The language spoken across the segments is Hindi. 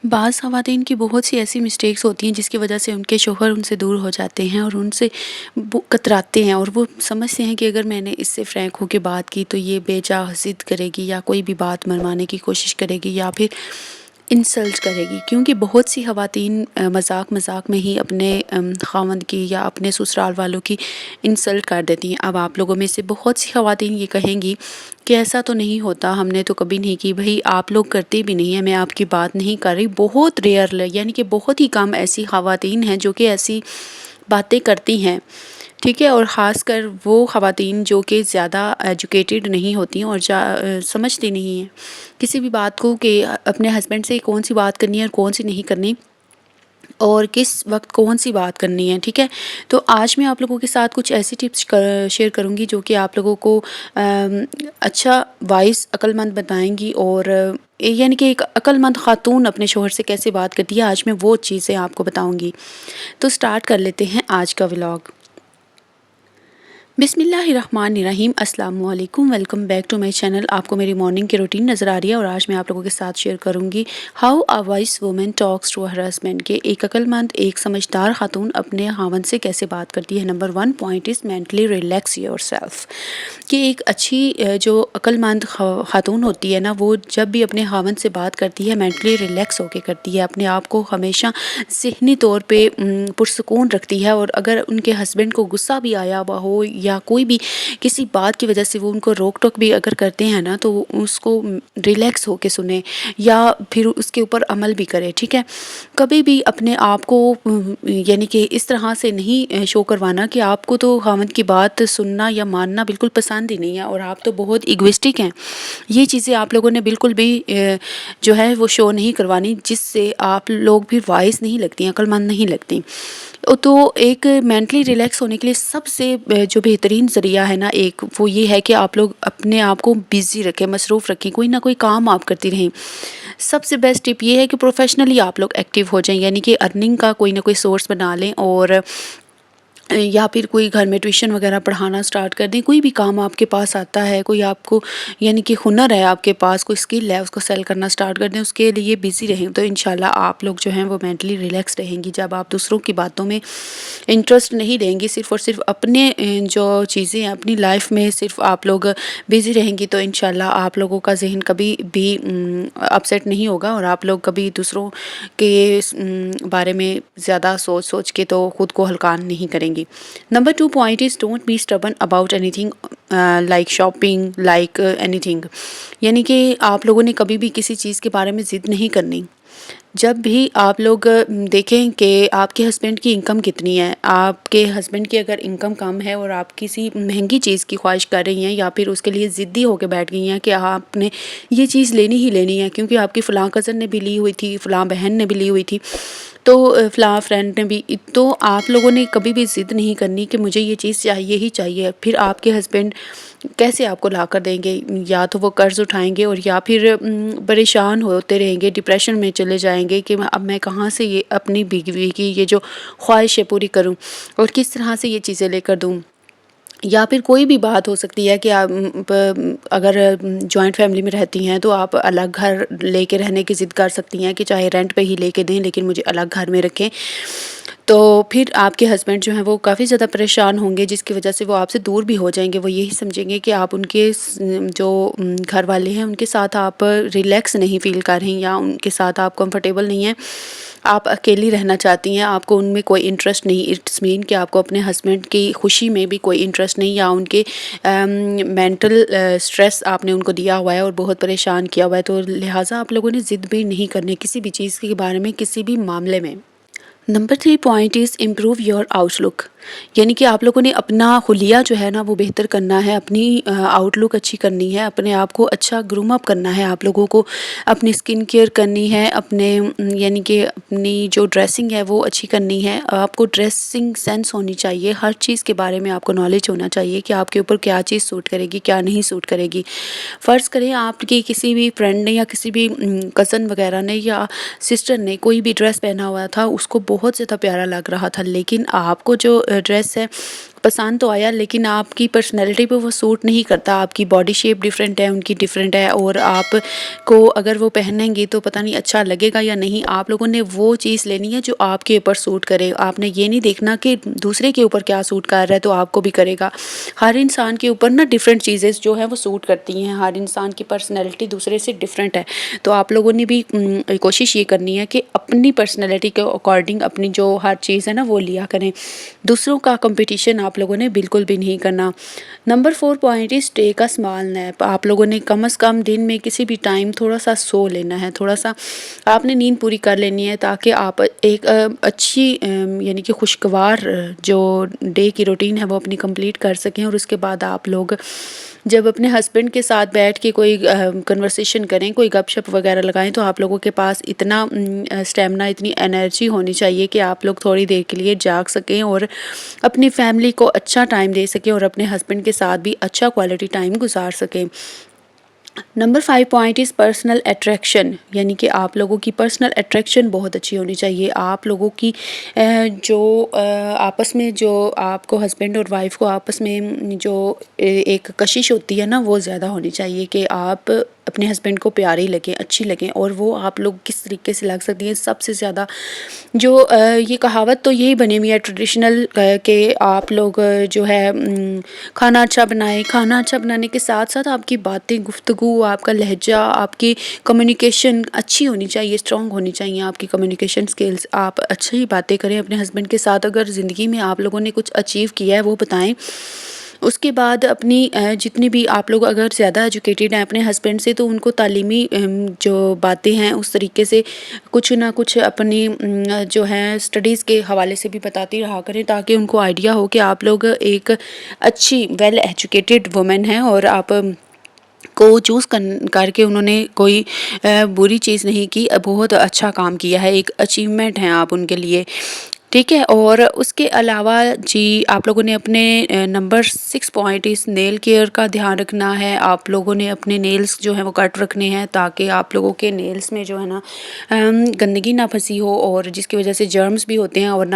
बाज़ ख़वातीन की बहुत सी ऐसी मिस्टेक्स होती हैं जिसकी वजह से उनके शौहर उनसे दूर हो जाते हैं और उनसे वो कतराते हैं और वो समझते हैं कि अगर मैंने इससे फ्रैंक होकर बात की तो ये बेजा ज़िद करेगी या कोई भी बात मनवाने की कोशिश करेगी या फिर इंसल्ट करेगी, क्योंकि बहुत सी ख़वातीन मज़ाक मज़ाक में ही अपने ख़ावंद की या अपने ससुराल वालों की इंसल्ट कर देती हैं। अब आप लोगों में से बहुत सी ख़वातीन ये कहेंगी कि ऐसा तो नहीं होता, हमने तो कभी नहीं की। भई आप लोग करते भी नहीं हैं, मैं आपकी बात नहीं कर रही। बहुत रेयर यानी कि बहुत ही कम ऐसी ख़वातीन हैं जो कि ऐसी बातें करती हैं, ठीक है। और ख़ासकर वो ख़वातीन जो कि ज़्यादा एजुकेटेड नहीं होती हैं और समझती नहीं हैं किसी भी बात को कि अपने हस्बैंड से कौन सी बात करनी है और कौन सी नहीं करनी और किस वक्त कौन सी बात करनी है, ठीक है। तो आज मैं आप लोगों के साथ कुछ ऐसी टिप्स शेयर करूंगी जो कि आप लोगों को अच्छा वाइस अक्लमंद बताएंगी और यानी कि एक अक्लमंद खातून अपने शोहर से कैसे बात करती है, आज मैं वो चीज़ें आपको बताऊंगी। तो स्टार्ट कर लेते हैं आज का व्लॉग। बिस्मिल्लाहिर्रहमानिर्रहीम, अस्सलाम वालेकुम, welcome back to my channel. आपको मेरी मॉर्निंग की रूटीन नज़र आ रही है और आज मैं आप लोगों के साथ शेयर करूंगी how a wise woman talks to her husband के एक अक्लमंद एक समझदार खातून अपने खावंद से कैसे बात करती है। Number 1 point is mentally relax yourself. कि एक अच्छी जो अक्लमंद खातून होती है ना, वो जब भी अपने खावंद से बात करती है मेंटली रिलैक्स होकर करती है, अपने आप को हमेशा ज़हनी तौर पे पुरसकून रखती है। और अगर उनके हस्बैंड को गुस्सा भी आया हुआ हो या कोई भी किसी बात की वजह से वो उनको रोक टोक भी अगर करते हैं ना, तो उसको रिलैक्स होके सुने या फिर उसके ऊपर अमल भी करे, ठीक है। कभी भी अपने आप को यानी कि इस तरह से नहीं शो करवाना कि आपको तो खामद की बात सुनना या मानना बिल्कुल पसंद ही नहीं है और आप तो बहुत इगोइस्टिक हैं। ये चीज़ें आप लोगों ने बिल्कुल भी जो है वो शो नहीं करवानी, जिससे आप लोग भी वाइस नहीं लगती, अक्लमंद नहीं लगती। तो एक मेंटली रिलैक्स होने के लिए सबसे जो बेहतरीन ज़रिया है ना, एक वो ये है कि आप लोग अपने आप को बिज़ी रखें, मसरूफ़ रखें, कोई ना कोई काम आप करती रहें। सबसे बेस्ट टिप ये है कि प्रोफेशनली आप लोग एक्टिव हो जाएं, यानी कि अर्निंग का कोई ना कोई सोर्स बना लें और या फिर कोई घर में ट्यूशन वगैरह पढ़ाना स्टार्ट कर दें। कोई भी काम आपके पास आता है, कोई आपको यानी कि हुनर है आपके पास, कोई स्किल है, उसको सेल करना स्टार्ट कर दें, उसके लिए बिज़ी रहें, तो इंशाल्लाह आप लोग जो हैं वो मेंटली रिलैक्स रहेंगी। जब आप दूसरों की बातों में इंटरेस्ट नहीं लेंगी, सिर्फ़ और सिर्फ अपने जो चीज़ें हैं अपनी लाइफ में सिर्फ आप लोग बिज़ी रहेंगी, तो इंशाल्लाह आप लोगों का ज़हन कभी भी अपसेट नहीं होगा और आप लोग कभी दूसरों के बारे में ज़्यादा सोच सोच के तो ख़ुद को हल्कान नहीं करेंगी। Number 2 point is don't be stubborn about anything like shopping like anything. यानी कि आप लोगों ने कभी भी किसी चीज़ के बारे में ज़िद नहीं करनी। जब भी आप लोग देखें कि आपके हस्बैंड की इनकम कितनी है, आपके हस्बैंड की अगर इनकम कम है और आप किसी महंगी चीज़ की ख्वाहिश कर रही हैं या फिर उसके लिए ज़िद्दी होकर बैठ गई हैं कि आपने ये चीज़ लेनी ही लेनी है क्योंकि आपकी फ़लाँ कज़न ने भी ली हुई थी, फ़लाँ बहन ने भी ली हुई थी, तो फ़लाँ फ्रेंड ने भी, तो आप लोगों ने कभी भी ज़िद नहीं करनी कि मुझे ये चीज़ चाहिए ही चाहिए। फिर आपके हस्बैंड कैसे आपको ला कर देंगे, या तो वो कर्ज़ उठाएंगे और या फिर परेशान होते रहेंगे, डिप्रेशन में चले जाएंगे कि अब मैं कहाँ से ये अपनी बीवी की ये जो ख्वाहिश है पूरी करूँ और किस तरह से ये चीज़ें लेकर दूँ। या फिर कोई भी बात हो सकती है कि आप अगर जॉइंट फैमिली में रहती हैं तो आप अलग घर लेके रहने की ज़िद कर सकती हैं कि चाहे रेंट पे ही लेके दें लेकिन मुझे अलग घर में रखें। तो फिर आपके हस्बैंड जो हैं वो काफ़ी ज़्यादा परेशान होंगे, जिसकी वजह से वो आपसे दूर भी हो जाएंगे। वो यही समझेंगे कि आप उनके जो घर वाले हैं उनके साथ आप रिलैक्स नहीं फ़ील कर रही या उनके साथ आप कंफर्टेबल नहीं हैं, आप अकेली रहना चाहती हैं, आपको उनमें कोई इंटरेस्ट नहीं। इट्स मीन कि आपको अपने हस्बैंड की खुशी में भी कोई इंटरेस्ट नहीं या उनके मेंटल स्ट्रेस आपने उनको दिया हुआ है और बहुत परेशान किया हुआ है, तो लिहाजा आप लोगों ने ज़िद भी नहीं करनी किसी भी चीज़ के बारे में, किसी भी मामले में। Number 3 point is improve your outlook. यानी कि आप लोगों ने अपना हुलिया जो है ना वो बेहतर करना है, अपनी आउटलुक अच्छी करनी है, अपने आप को अच्छा ग्रूम अप करना है, आप लोगों को अपनी स्किन केयर करनी है, अपने यानी कि अपनी जो ड्रेसिंग है वो अच्छी करनी है। आपको ड्रेसिंग सेंस होनी चाहिए, हर चीज़ के बारे में आपको नॉलेज होना चाहिए कि आपके ऊपर क्या चीज़ सूट करेगी क्या नहीं सूट करेगी। फ़र्ज़ करें आपकी किसी भी फ्रेंड ने या किसी भी कज़न वगैरह ने या सिस्टर ने कोई भी ड्रेस पहना हुआ था, उसको बहुत ज़्यादा प्यारा लग रहा था, लेकिन आपको जो ड्रेस है पसंद तो आया लेकिन आपकी पर्सनैलिटी पे वो सूट नहीं करता, आपकी बॉडी शेप डिफरेंट है, उनकी डिफरेंट है और आपको अगर वो पहनेंगे तो पता नहीं अच्छा लगेगा या नहीं। आप लोगों ने वो चीज़ लेनी है जो आपके ऊपर सूट करे। आपने ये नहीं देखना कि दूसरे के ऊपर क्या सूट कर रहा है तो आपको भी करेगा। हर इंसान के ऊपर ना डिफरेंट चीज़ें जो है वो सूट करती हैं, हर इंसान की पर्सनैलिटी दूसरे से डिफरेंट है। तो आप लोगों ने भी कोशिश ये करनी है कि अपनी पर्सनैलिटी के अकॉर्डिंग अपनी जो हर चीज़ है ना वो लिया करें। दूसरों का कंपटीशन आप लोगों ने बिल्कुल भी नहीं करना। Number 4 point is take a small nap. आप लोगों ने कम से कम दिन में किसी भी टाइम थोड़ा-सा सो लेना है, थोड़ा-सा आपने नींद पूरी कर लेनी है ताकि आप एक अच्छी यानी कि खुशगवार जो डे की रूटीन है वो अपनी कंप्लीट कर सकें और उसके बाद आप लोग जब अपने हस्बैंड के साथ बैठ के कोई कन्वर्सेशन करें, कोई गपशप वगैरह लगाएं तो आप लोगों के पास इतना स्टेमिना, इतनी एनर्जी होनी चाहिए कि आप लोग थोड़ी देर के लिए जाग सकें और अपनी फैमिली को अच्छा टाइम दे सकें और अपने हस्बैंड के साथ भी अच्छा क्वालिटी टाइम गुजार सकें। Number 5 point is personal attraction, यानी कि आप लोगों की पर्सनल अट्रैक्शन बहुत अच्छी होनी चाहिए। आप लोगों की जो आपस में जो आपको हस्बैंड और वाइफ को आपस में जो एक कशिश होती है ना वो ज़्यादा होनी चाहिए कि आप अपने हस्बैंड को प्यारी लगें, अच्छी लगें और वो आप लोग किस तरीके से लग सकती हैं। सबसे ज़्यादा जो ये कहावत तो यही बनी हुई है ट्रेडिशनल कि आप लोग जो है खाना अच्छा बनाएं। खाना अच्छा बनाने के साथ साथ आपकी बातें, गुफ्तगू, आपका लहजा, आपकी कम्युनिकेशन अच्छी होनी चाहिए, स्ट्रॉन्ग होनी चाहिए आपकी कम्युनिकेशन स्किल्स। आप अच्छी बातें करें अपने हस्बैंड के साथ। अगर ज़िंदगी में आप लोगों ने कुछ अचीव किया है वो बताएं। उसके बाद अपनी जितनी भी आप लोग अगर ज़्यादा एजुकेटेड हैं अपने हस्बैंड से तो उनको तालीमी जो बातें हैं उस तरीके से कुछ ना कुछ अपनी जो है स्टडीज़ के हवाले से भी बताती रहा करें ताकि उनको आइडिया हो कि आप लोग एक अच्छी वेल एजुकेटेड वुमेन हैं और आप को चूज़ करके उन्होंने कोई बुरी चीज़ नहीं की, बहुत अच्छा काम किया है, एक अचीवमेंट है आप उनके लिए। ठीक है, और उसके अलावा जी आप लोगों ने अपने नंबर 6 पॉइंट इस नेल केयर का ध्यान रखना है। आप लोगों ने अपने नेल्स जो हैं वो कट रखने हैं ताकि आप लोगों के नेल्स में जो है ना गंदगी ना फंसी हो और जिसकी वजह से जर्म्स भी होते हैं और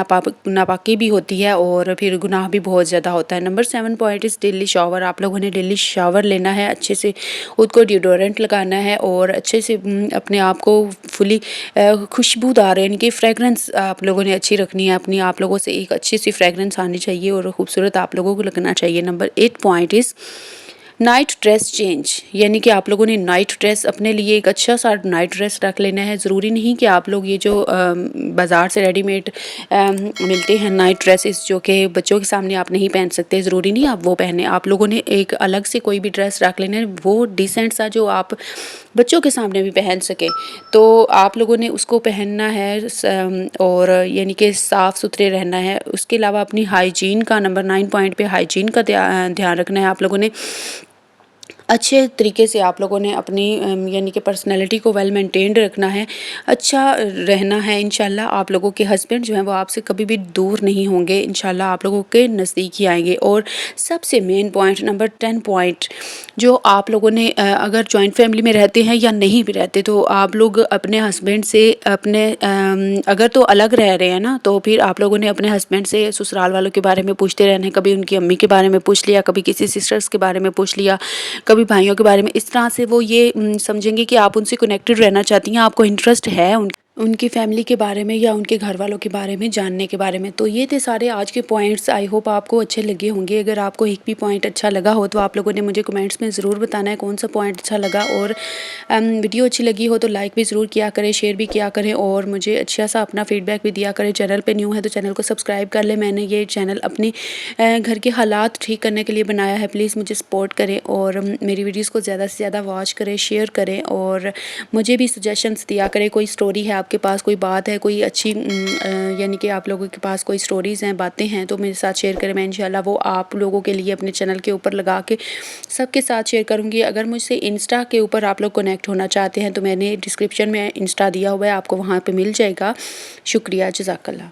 नापाकी भी होती है और फिर गुनाह भी बहुत ज़्यादा होता है। Number 7 point is daily shower. आप लोगों ने डेली शावर लेना है, अच्छे से खुद को डिओडोरेंट लगाना है और अच्छे से अपने आप को फुली खुशबूदार यानी कि फ्रेगरेंस आप लोगों ने अच्छी रखनी है अपनी। आप लोगों से एक अच्छी सी फ्रेगरेंस आनी चाहिए और खूबसूरत आप लोगों को लगना चाहिए। Number 8 point is night dress change, यानी कि आप लोगों ने नाइट ड्रेस अपने लिए एक अच्छा सा नाइट ड्रेस रख लेना है। ज़रूरी नहीं कि आप लोग ये जो बाज़ार से रेडीमेड मिलते हैं नाइट ड्रेसेस जो कि बच्चों के सामने आप नहीं पहन सकते, ज़रूरी नहीं आप वो पहने। आप लोगों ने एक अलग से कोई भी ड्रेस रख लेना है वो डिसेंट सा जो आप बच्चों के सामने भी पहन सके, तो आप लोगों ने उसको पहनना है और यानी कि साफ़ सुथरे रहना है। उसके अलावा अपनी हाइजीन का नंबर 9 पॉइंट पे हाइजीन का ध्यान रखना है। आप लोगों ने अच्छे तरीके से आप लोगों ने अपनी यानी कि पर्सनैलिटी को वेल मेंटेन्ड रखना है, अच्छा रहना है। इंशाल्लाह आप लोगों के हस्बैंड जो हैं वो आपसे कभी भी दूर नहीं होंगे, इंशाल्लाह आप लोगों के नज़दीक ही आएंगे। और सबसे मेन पॉइंट नंबर 10 पॉइंट जो आप लोगों ने अगर जॉइंट फैमिली में रहते हैं या नहीं भी रहते तो आप लोग अपने हस्बैंड से अपने अगर तो अलग रह रहे हैं ना तो फिर आप लोगों ने अपने हस्बैंड से ससुराल वालों के बारे में पूछते रहना है। कभी उनकी अम्मी के बारे में पूछ लिया, कभी किसी सिस्टर्स के बारे में पूछ लिया, कभी भाइयों के बारे में। इस तरह से वो ये समझेंगे कि आप उनसे कनेक्टेड रहना चाहती हैं, आपको इंटरेस्ट है उनकी फैमिली के बारे में या उनके घर वालों के बारे में जानने के बारे में। तो ये थे सारे आज के पॉइंट्स, आई होप आपको अच्छे लगे होंगे। अगर आपको एक भी पॉइंट अच्छा लगा हो तो आप लोगों ने मुझे कमेंट्स में ज़रूर बताना है कौन सा पॉइंट अच्छा लगा। और वीडियो अच्छी लगी हो तो लाइक भी ज़रूर किया करें, शेयर भी किया करें और मुझे अच्छा सा अपना फीडबैक भी दिया करें। चैनल पर न्यू है तो चैनल को सब्सक्राइब कर लें। मैंने ये चैनल अपनी घर के हालात ठीक करने के लिए बनाया है। प्लीज़ मुझे सपोर्ट करें और मेरी वीडियोज़ को ज़्यादा से ज़्यादा वॉच करें, शेयर करें और मुझे भी सजेशंस दिया करें। कोई स्टोरी है आपके पास, कोई बात है, कोई अच्छी यानी कि आप लोगों के पास कोई स्टोरीज़ हैं, बातें हैं तो मेरे साथ शेयर करें। मैं इंशाल्लाह वो आप लोगों के लिए अपने चैनल के ऊपर लगा के सबके साथ शेयर करूँगी। अगर मुझसे इंस्टा के ऊपर आप लोग कनेक्ट होना चाहते हैं तो मैंने डिस्क्रिप्शन में इंस्टा दिया हुआ है, आपको वहाँ पे मिल जाएगा। शुक्रिया, जज़ाकल्लाह।